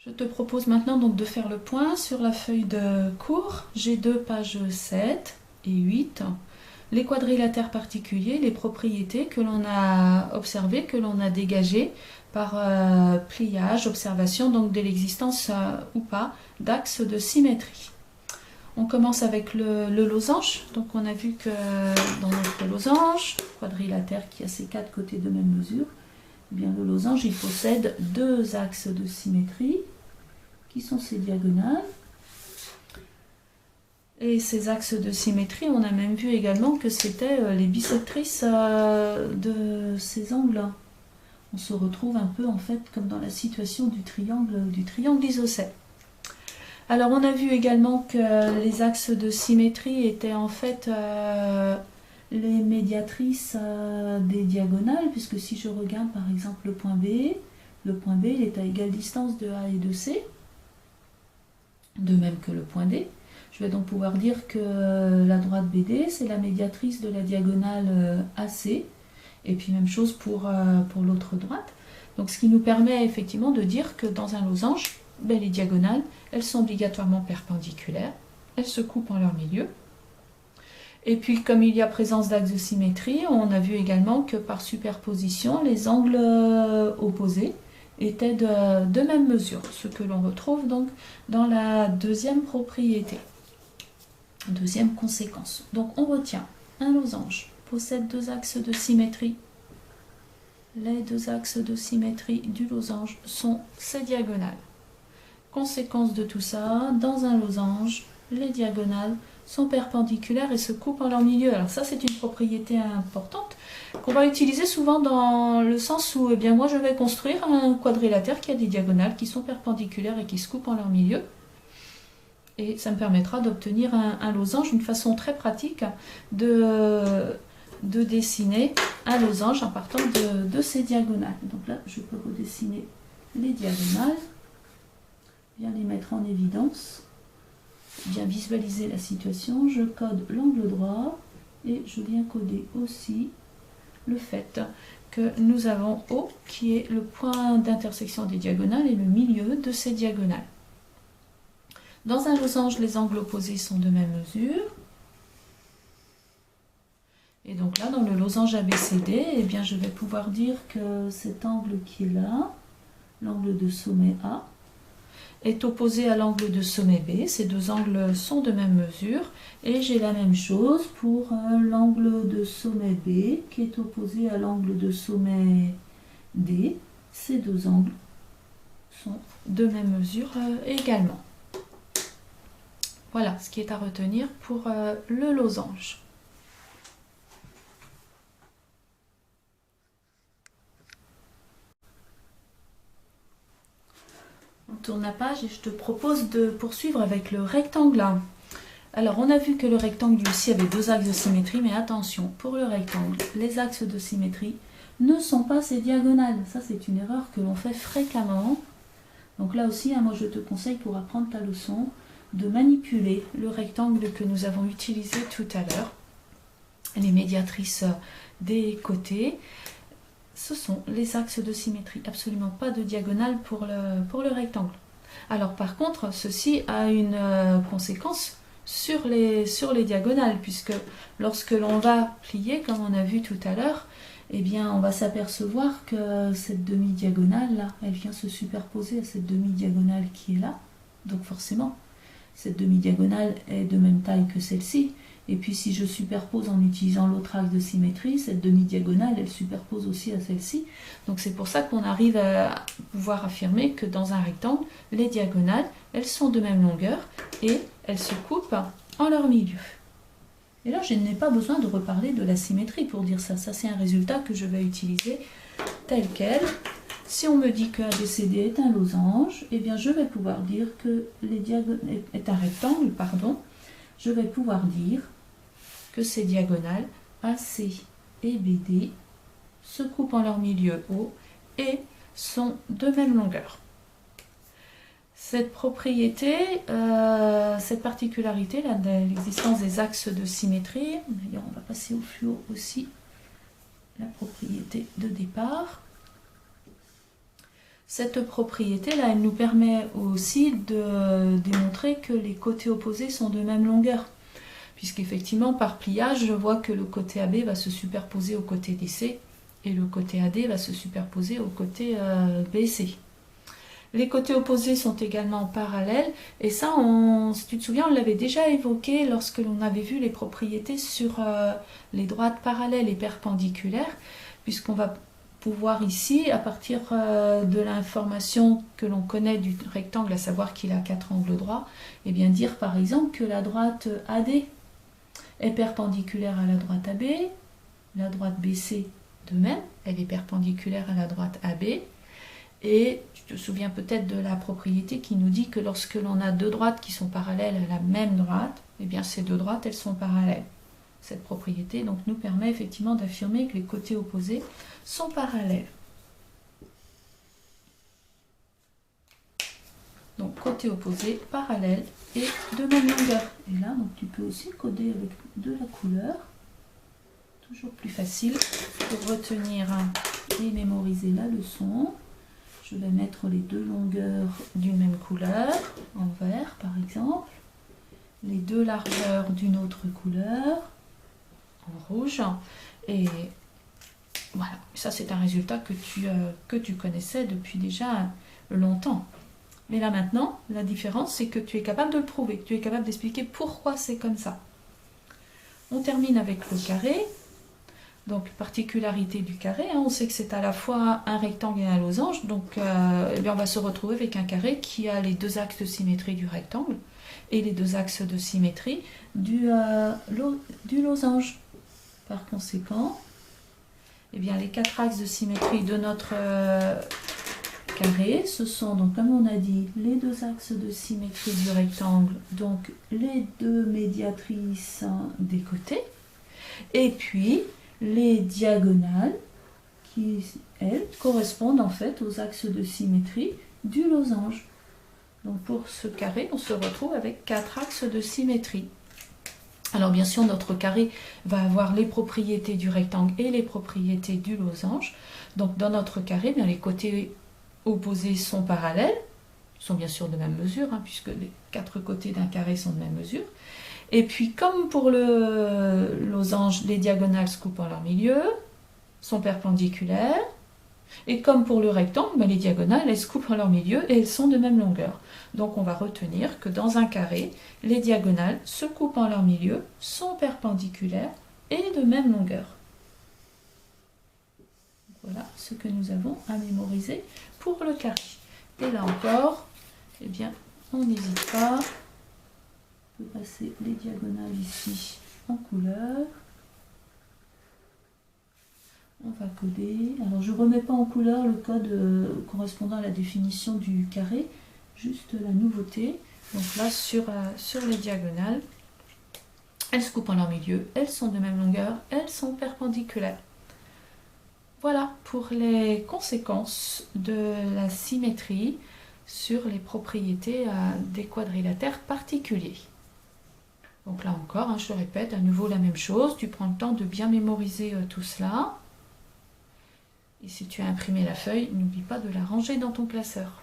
Je te propose maintenant donc de faire le point sur la feuille de cours G2 pages 7 et 8. Les quadrilatères particuliers, les propriétés que l'on a observées, que l'on a dégagées par pliage, observation donc de l'existence ou pas d'axes de symétrie. On commence avec le losange. Donc on a vu que dans notre losange, quadrilatère qui a ses quatre côtés de même mesure, eh bien le losange il possède deux axes de symétrie qui sont ces diagonales. Et ces axes de symétrie, on a même vu également que c'était les bisectrices de ces angles. On se retrouve un peu en fait comme dans la situation du triangle isocèle. Alors on a vu également que les axes de symétrie étaient en fait les médiatrices des diagonales, puisque si je regarde par exemple le point B il est à égale distance de A et de C, de même que le point D. Je vais donc pouvoir dire que la droite BD, c'est la médiatrice de la diagonale AC, et puis même chose pour l'autre droite. Donc ce qui nous permet effectivement de dire que dans un losange, les diagonales, elles sont obligatoirement perpendiculaires, elles se coupent en leur milieu. Et puis comme il y a présence d'axes de symétrie, on a vu également que par superposition, les angles opposés étaient de même mesure, ce que l'on retrouve donc dans la deuxième propriété. Deuxième conséquence. Donc on retient un losange possède deux axes de symétrie. Les deux axes de symétrie du losange sont ces diagonales. Conséquence de tout ça, dans un losange, les diagonales sont perpendiculaires et se coupent en leur milieu. Alors ça c'est une propriété importante qu'on va utiliser souvent dans le sens où eh bien, moi je vais construire un quadrilatère qui a des diagonales qui sont perpendiculaires et qui se coupent en leur milieu. Et ça me permettra d'obtenir un losange, une façon très pratique de dessiner un losange en partant de ces diagonales. Donc là, je peux redessiner les diagonales, bien les mettre en évidence, bien visualiser la situation. Je code l'angle droit et je viens coder aussi le fait que nous avons O qui est le point d'intersection des diagonales et le milieu de ces diagonales. Dans un losange, les angles opposés sont de même mesure. Et donc là, dans le losange ABCD, eh bien, je vais pouvoir dire que cet angle qui est là, l'angle de sommet A, est opposé à l'angle de sommet B. Ces deux angles sont de même mesure. Et j'ai la même chose pour l'angle de sommet B qui est opposé à l'angle de sommet D. Ces deux angles sont de même mesure également. Voilà ce qui est à retenir pour le losange. On tourne la page et je te propose de poursuivre avec le rectangle. Alors on a vu que le rectangle lui aussi avait deux axes de symétrie, mais attention, pour le rectangle, les axes de symétrie ne sont pas ces diagonales. Ça c'est une erreur que l'on fait fréquemment. Donc là aussi, moi je te conseille pour apprendre ta leçon, de manipuler le rectangle que nous avons utilisé tout à l'heure. Les médiatrices des côtés, ce sont les axes de symétrie, absolument pas de diagonale pour le rectangle. Alors par contre, ceci a une conséquence sur les diagonales, puisque lorsque l'on va plier, comme on a vu tout à l'heure, eh bien on va s'apercevoir que cette demi-diagonale là, elle vient se superposer à cette demi-diagonale qui est là, donc forcément, cette demi-diagonale est de même taille que celle-ci. Et puis si je superpose en utilisant l'autre axe de symétrie, cette demi-diagonale, elle superpose aussi à celle-ci. Donc c'est pour ça qu'on arrive à pouvoir affirmer que dans un rectangle, les diagonales, elles sont de même longueur et elles se coupent en leur milieu. Et là, je n'ai pas besoin de reparler de la symétrie pour dire ça. Ça, c'est un résultat que je vais utiliser tel quel. Si on me dit que ABCD est un losange, eh bien je vais pouvoir dire que est un rectangle, pardon. Je vais pouvoir dire que ces diagonales AC et BD se coupent en leur milieu O et sont de même longueur. Cette propriété, cette particularité, l'existence des axes de symétrie, d'ailleurs on va passer au fluo aussi, la propriété de départ. Cette propriété-là, elle nous permet aussi de démontrer que les côtés opposés sont de même longueur. Puisqu'effectivement, par pliage, je vois que le côté AB va se superposer au côté DC et le côté AD va se superposer au côté BC. Les côtés opposés sont également parallèles, et ça, si tu te souviens, on l'avait déjà évoqué lorsque l'on avait vu les propriétés sur les droites parallèles et perpendiculaires, puisqu'on va pouvoir ici, à partir de l'information que l'on connaît du rectangle, à savoir qu'il a 4 angles droits, et bien dire par exemple que la droite AD est perpendiculaire à la droite AB, la droite BC de même, elle est perpendiculaire à la droite AB, et tu te souviens peut-être de la propriété qui nous dit que lorsque l'on a deux droites qui sont parallèles à la même droite, eh bien ces deux droites, elles sont parallèles. Cette propriété donc nous permet effectivement d'affirmer que les côtés opposés sont parallèles. Donc côté opposé, parallèle et de même longueur. Et là, donc, tu peux aussi coder avec de la couleur. Toujours plus facile pour retenir et mémoriser la leçon. Je vais mettre les deux longueurs d'une même couleur, en vert par exemple, les deux largeurs d'une autre couleur, en rouge, et voilà, ça c'est un résultat que tu connaissais depuis déjà longtemps. Mais là maintenant, la différence c'est que tu es capable de le prouver, tu es capable d'expliquer pourquoi c'est comme ça. On termine avec le carré. Donc, particularité du carré, on sait que c'est à la fois un rectangle et un losange, donc eh bien, on va se retrouver avec un carré qui a les deux axes de symétrie du rectangle et les deux axes de symétrie du losange. Par conséquent, eh bien, les quatre axes de symétrie de notre carré, ce sont donc, comme on a dit, les deux axes de symétrie du rectangle, donc les deux médiatrices des côtés, et puis les diagonales qui, elles, correspondent en fait aux axes de symétrie du losange. Donc pour ce carré, on se retrouve avec quatre axes de symétrie. Alors bien sûr, notre carré va avoir les propriétés du rectangle et les propriétés du losange. Donc dans notre carré, bien, les côtés opposés sont parallèles, sont bien sûr de même mesure, puisque les quatre côtés d'un carré sont de même mesure. Et puis, comme pour le losange, les diagonales se coupent en leur milieu, sont perpendiculaires. Et comme pour le rectangle, les diagonales, elles se coupent en leur milieu et elles sont de même longueur. Donc, on va retenir que dans un carré, les diagonales se coupent en leur milieu, sont perpendiculaires et de même longueur. Voilà ce que nous avons à mémoriser pour le carré. Et là encore, eh bien, on n'hésite pas. On peut passer les diagonales ici en couleur. On va coder. Alors je ne remets pas en couleur le code correspondant à la définition du carré, juste la nouveauté. Donc là sur les diagonales, elles se coupent en leur milieu, elles sont de même longueur, elles sont perpendiculaires. Voilà pour les conséquences de la symétrie sur les propriétés des quadrilatères particuliers. Donc là encore, je te répète, à nouveau la même chose, tu prends le temps de bien mémoriser tout cela. Et si tu as imprimé la feuille, n'oublie pas de la ranger dans ton classeur.